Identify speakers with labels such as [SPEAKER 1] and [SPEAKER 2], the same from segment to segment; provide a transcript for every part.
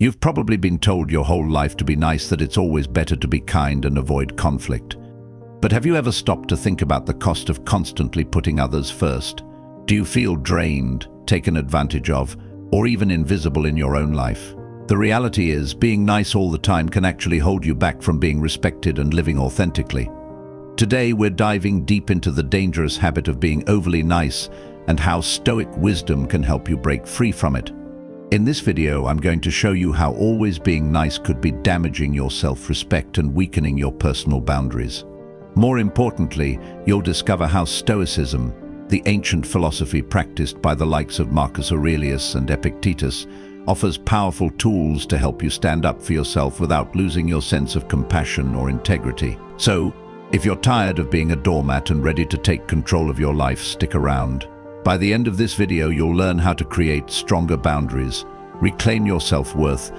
[SPEAKER 1] You've probably been told your whole life to be nice, that it's always better to be kind and avoid conflict. But have you ever stopped to think about the cost of constantly putting others first? Do you feel drained, taken advantage of, or even invisible in your own life? The reality is, being nice all the time can actually hold you back from being respected and living authentically. Today, we're diving deep into the dangerous habit of being overly nice and how Stoic wisdom can help you break free from it. In this video, I'm going to show you how always being nice could be damaging your self-respect and weakening your personal boundaries. More importantly, you'll discover how Stoicism, the ancient philosophy practiced by the likes of Marcus Aurelius and Epictetus, offers powerful tools to help you stand up for yourself without losing your sense of compassion or integrity. So, if you're tired of being a doormat and ready to take control of your life, stick around. By the end of this video, you'll learn how to create stronger boundaries, reclaim your self-worth,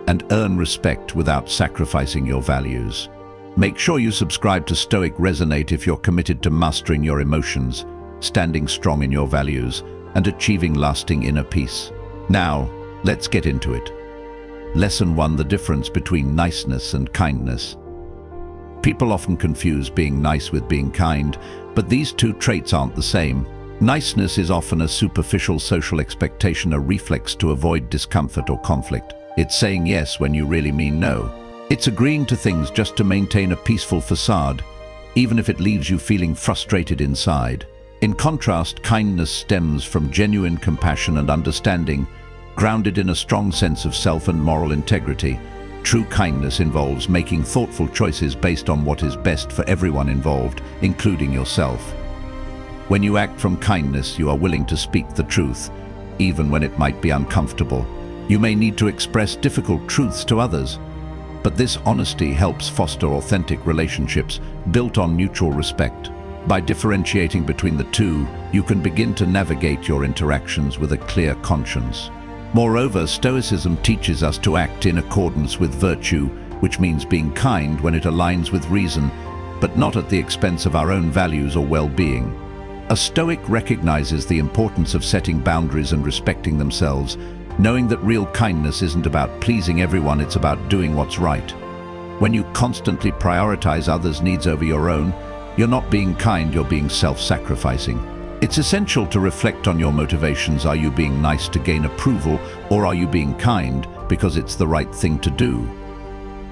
[SPEAKER 1] and earn respect without sacrificing your values. Make sure you subscribe to Stoic Resonate if you're committed to mastering your emotions, standing strong in your values, and achieving lasting inner peace. Now, let's get into it. Lesson 1: the difference between niceness and kindness. People often confuse being nice with being kind, but these two traits aren't the same. Niceness is often a superficial social expectation, a reflex to avoid discomfort or conflict. It's saying yes when you really mean no. It's agreeing to things just to maintain a peaceful facade, even if it leaves you feeling frustrated inside. In contrast, kindness stems from genuine compassion and understanding, grounded in a strong sense of self and moral integrity. True kindness involves making thoughtful choices based on what is best for everyone involved, including yourself. When you act from kindness, you are willing to speak the truth, even when it might be uncomfortable. You may need to express difficult truths to others, but this honesty helps foster authentic relationships built on mutual respect. By differentiating between the two, you can begin to navigate your interactions with a clear conscience. Moreover, Stoicism teaches us to act in accordance with virtue, which means being kind when it aligns with reason, but not at the expense of our own values or well-being. A Stoic recognizes the importance of setting boundaries and respecting themselves, knowing that real kindness isn't about pleasing everyone, it's about doing what's right. When you constantly prioritize others' needs over your own, you're not being kind, you're being self-sacrificing. It's essential to reflect on your motivations. Are you being nice to gain approval, or are you being kind because it's the right thing to do?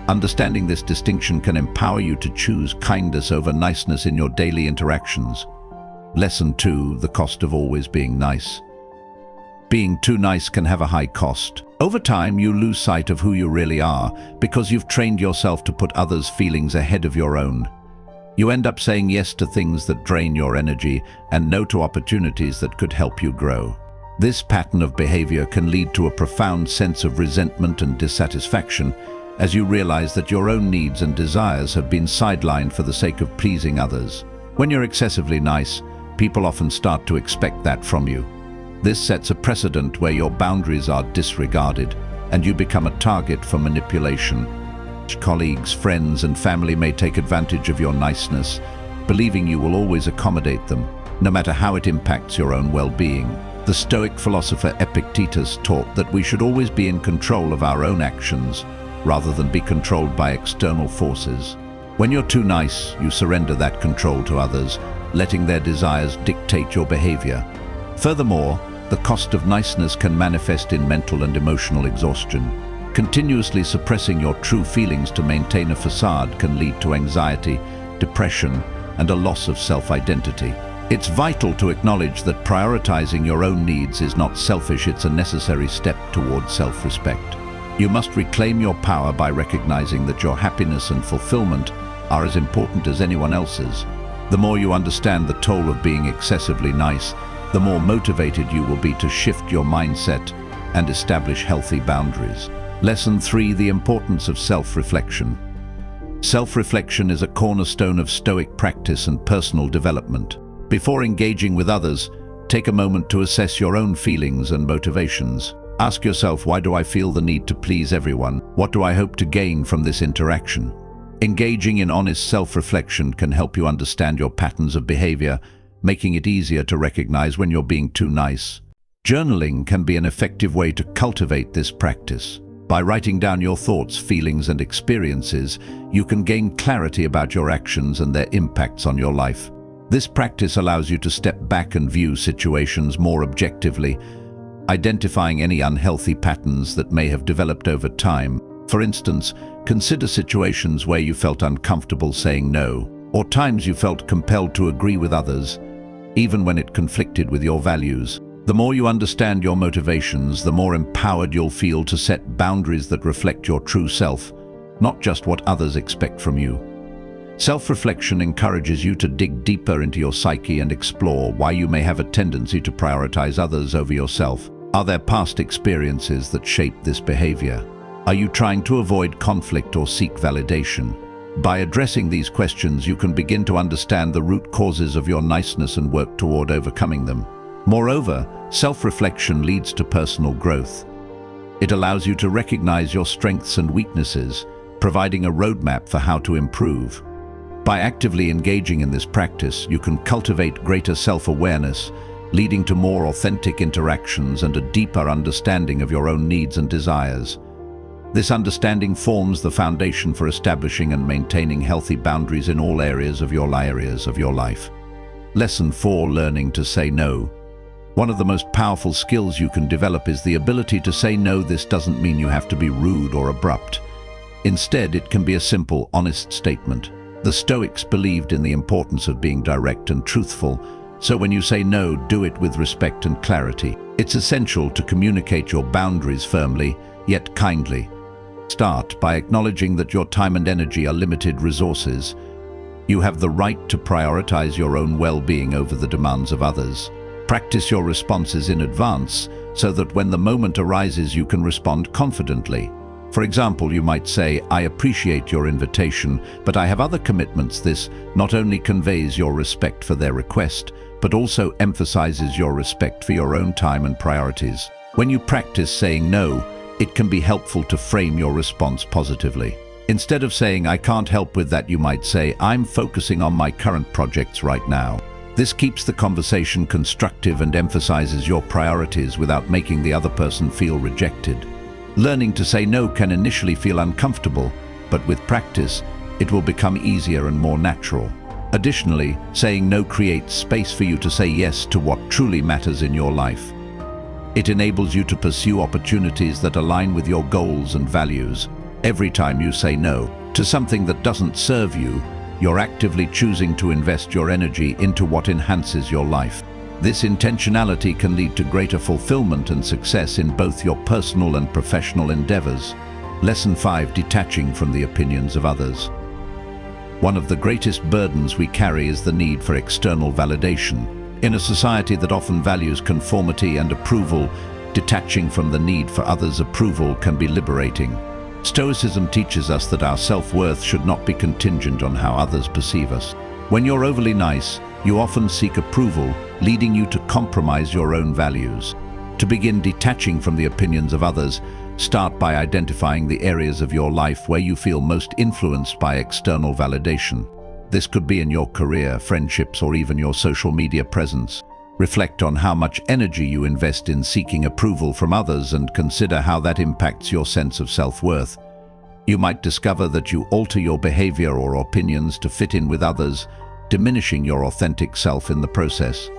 [SPEAKER 1] Understanding this distinction can empower you to choose kindness over niceness in your daily interactions. Lesson 2: the cost of always being nice. Being too nice can have a high cost. Over time, you lose sight of who you really are because you've trained yourself to put others' feelings ahead of your own. You end up saying yes to things that drain your energy and no to opportunities that could help you grow. This pattern of behavior can lead to a profound sense of resentment and dissatisfaction as you realize that your own needs and desires have been sidelined for the sake of pleasing others. When you're excessively nice, people often start to expect that from you. This sets a precedent where your boundaries are disregarded and you become a target for manipulation. Colleagues, friends, and family may take advantage of your niceness, believing you will always accommodate them, no matter how it impacts your own well-being. The Stoic philosopher Epictetus taught that we should always be in control of our own actions, rather than be controlled by external forces. When you're too nice, you surrender that control to others, letting their desires dictate your behavior. Furthermore, the cost of niceness can manifest in mental and emotional exhaustion. Continuously suppressing your true feelings to maintain a facade can lead to anxiety, depression, and a loss of self-identity. It's vital to acknowledge that prioritizing your own needs is not selfish, it's a necessary step toward self-respect. You must reclaim your power by recognizing that your happiness and fulfillment are as important as anyone else's. The more you understand the toll of being excessively nice, the more motivated you will be to shift your mindset and establish healthy boundaries. Lesson 3: the importance of self-reflection. Self-reflection is a cornerstone of Stoic practice and personal development. Before engaging with others, take a moment to assess your own feelings and motivations. Ask yourself, why do I feel the need to please everyone? What do I hope to gain from this interaction? Engaging in honest self-reflection can help you understand your patterns of behavior, making it easier to recognize when you're being too nice. Journaling can be an effective way to cultivate this practice. By writing down your thoughts, feelings, and experiences, you can gain clarity about your actions and their impacts on your life. This practice allows you to step back and view situations more objectively, identifying any unhealthy patterns that may have developed over time. For instance, consider situations where you felt uncomfortable saying no, or times you felt compelled to agree with others, even when it conflicted with your values. The more you understand your motivations, the more empowered you'll feel to set boundaries that reflect your true self, not just what others expect from you. Self-reflection encourages you to dig deeper into your psyche and explore why you may have a tendency to prioritize others over yourself. Are there past experiences that shape this behavior? Are you trying to avoid conflict or seek validation? By addressing these questions, you can begin to understand the root causes of your niceness and work toward overcoming them. Moreover, self-reflection leads to personal growth. It allows you to recognize your strengths and weaknesses, providing a roadmap for how to improve. By actively engaging in this practice, you can cultivate greater self-awareness, leading to more authentic interactions and a deeper understanding of your own needs and desires. This understanding forms the foundation for establishing and maintaining healthy boundaries in all areas of your life. Lesson 4: Learning to say no. One of the most powerful skills you can develop is the ability to say no. This doesn't mean you have to be rude or abrupt. Instead, it can be a simple, honest statement. The Stoics believed in the importance of being direct and truthful, so when you say no, do it with respect and clarity. It's essential to communicate your boundaries firmly, yet kindly. Start by acknowledging that your time and energy are limited resources. You have the right to prioritize your own well-being over the demands of others. Practice your responses in advance so that when the moment arises, you can respond confidently. For example, you might say, "I appreciate your invitation, but I have other commitments." This not only conveys your respect for their request, but also emphasizes your respect for your own time and priorities. When you practice saying no, it can be helpful to frame your response positively. Instead of saying, "I can't help with that," you might say, "I'm focusing on my current projects right now." This keeps the conversation constructive and emphasizes your priorities without making the other person feel rejected. Learning to say no can initially feel uncomfortable, but with practice, it will become easier and more natural. Additionally, saying no creates space for you to say yes to what truly matters in your life. It enables you to pursue opportunities that align with your goals and values. Every time you say no to something that doesn't serve you, you're actively choosing to invest your energy into what enhances your life. This intentionality can lead to greater fulfillment and success in both your personal and professional endeavors. Lesson 5: Detaching from the opinions of others. One of the greatest burdens we carry is the need for external validation. In a society that often values conformity and approval, detaching from the need for others' approval can be liberating. Stoicism teaches us that our self-worth should not be contingent on how others perceive us. When you're overly nice, you often seek approval, leading you to compromise your own values. To begin detaching from the opinions of others, start by identifying the areas of your life where you feel most influenced by external validation. This could be in your career, friendships, or even your social media presence. Reflect on how much energy you invest in seeking approval from others and consider how that impacts your sense of self-worth. You might discover that you alter your behavior or opinions to fit in with others, diminishing your authentic self in the process.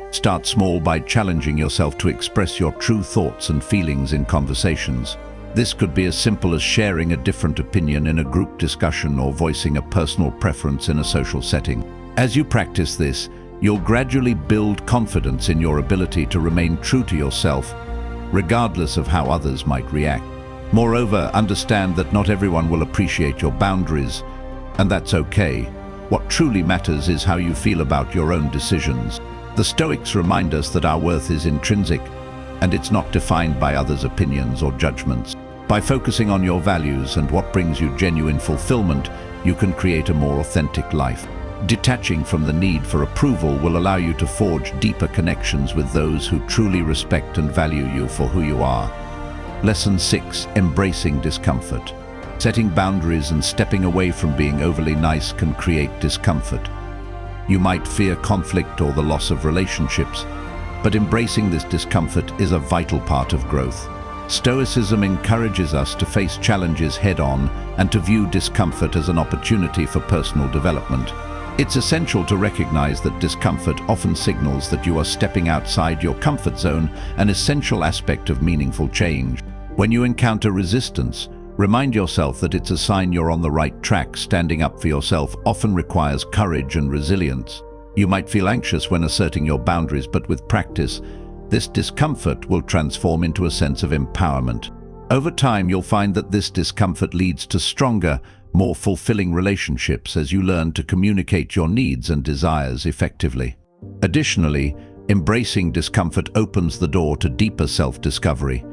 [SPEAKER 1] Start small by challenging yourself to express your true thoughts and feelings in conversations. This could be as simple as sharing a different opinion in a group discussion or voicing a personal preference in a social setting. As you practice this, you'll gradually build confidence in your ability to remain true to yourself, regardless of how others might react. Moreover, understand that not everyone will appreciate your boundaries, and that's okay. What truly matters is how you feel about your own decisions. The Stoics remind us that our worth is intrinsic, and it's not defined by others' opinions or judgments. By focusing on your values and what brings you genuine fulfillment, you can create a more authentic life. Detaching from the need for approval will allow you to forge deeper connections with those who truly respect and value you for who you are. Lesson 6: Embracing discomfort. Setting boundaries and stepping away from being overly nice can create discomfort. You might fear conflict or the loss of relationships, but embracing this discomfort is a vital part of growth. Stoicism encourages us to face challenges head-on and to view discomfort as an opportunity for personal development. It's essential to recognize that discomfort often signals that you are stepping outside your comfort zone, an essential aspect of meaningful change. When you encounter resistance, remind yourself that it's a sign you're on the right track. Standing up for yourself often requires courage and resilience. You might feel anxious when asserting your boundaries, but with practice, this discomfort will transform into a sense of empowerment. Over time, you'll find that this discomfort leads to stronger, more fulfilling relationships as you learn to communicate your needs and desires effectively. Additionally, embracing discomfort opens the door to deeper self-discovery.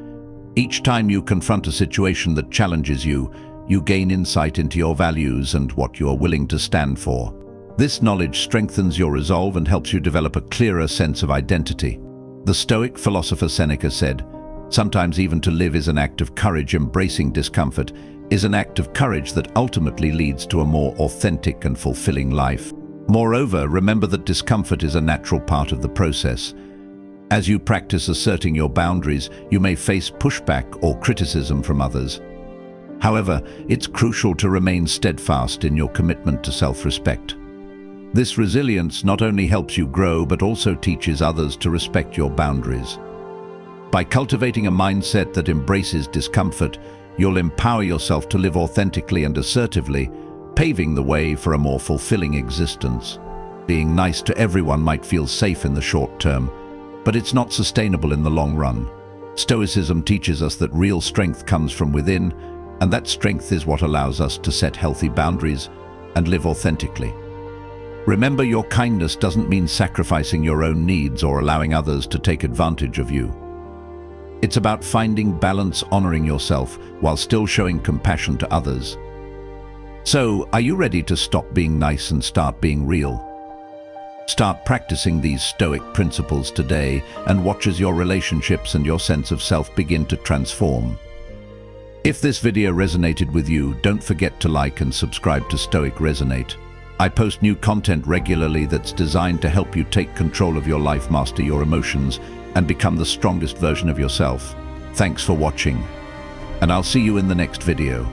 [SPEAKER 1] Each time you confront a situation that challenges you, you gain insight into your values and what you are willing to stand for. This knowledge strengthens your resolve and helps you develop a clearer sense of identity. The Stoic philosopher Seneca said, "Sometimes even to live is an act of courage. Embracing discomfort is an act of courage that ultimately leads to a more authentic and fulfilling life." Moreover, remember that discomfort is a natural part of the process. As you practice asserting your boundaries, you may face pushback or criticism from others. However, it's crucial to remain steadfast in your commitment to self-respect. This resilience not only helps you grow, but also teaches others to respect your boundaries. By cultivating a mindset that embraces discomfort, you'll empower yourself to live authentically and assertively, paving the way for a more fulfilling existence. Being nice to everyone might feel safe in the short term, but it's not sustainable in the long run. Stoicism teaches us that real strength comes from within, and that strength is what allows us to set healthy boundaries and live authentically. Remember, your kindness doesn't mean sacrificing your own needs or allowing others to take advantage of you. It's about finding balance, honoring yourself, while still showing compassion to others. So, are you ready to stop being nice and start being real? Start practicing these Stoic principles today and watch as your relationships and your sense of self begin to transform. If this video resonated with you, don't forget to like and subscribe to Stoic Resonate. I post new content regularly that's designed to help you take control of your life, master your emotions, and become the strongest version of yourself. Thanks for watching, and I'll see you in the next video.